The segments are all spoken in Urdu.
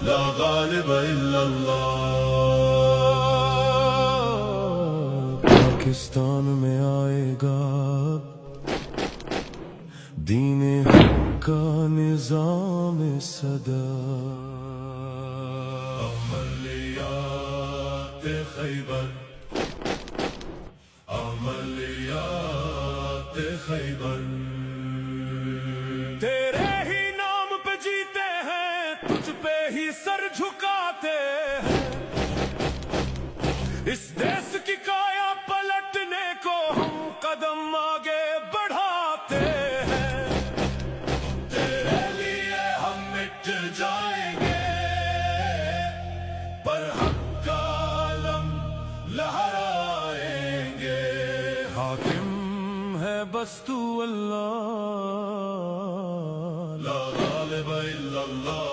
لا غالب الا اللہ. پاکستان میں آئے گا دین حق کا نظام صدا. عملیات خیبر، عملیات خیبر، تیرے ہی نام پہ جیتے ہیں، تجھ پہ ہی سر جھکاتے ہیں. اس دیس کی کایا پلٹنے کو ہم قدم آگے بڑھاتے ہیں. تیرے لیے ہم مٹ جائیں گے، پر حق کا علم لہرائیں گے. حاکم ہے بس تو اللہ، لا غالب الا اللہ.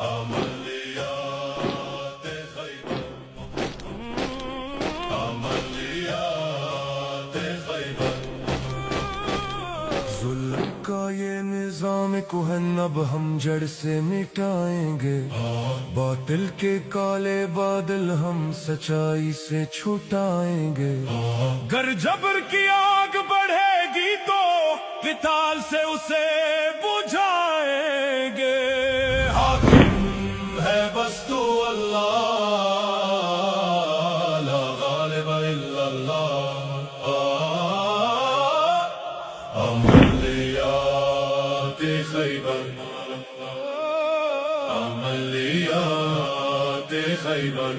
عملیات خیبر، عملیات خیبر. ظلم کا یہ نظام کہن اب ہم جڑ سے مٹائیں گے. باطل کے کالے بادل ہم سچائی سے چھٹائیں گے. گر جبر کی آگ بڑھے گی تو قتال سے اسے بجھائیں گے. حاکم ہے بس تو اللہ، لا غالب الا اللہ. عملیات خیبر، عملیات خیبر.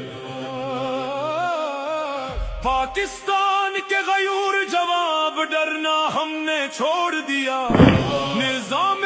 پاکستان کے غیور جواب ڈرنا ہم نے چھوڑ دیا. نظام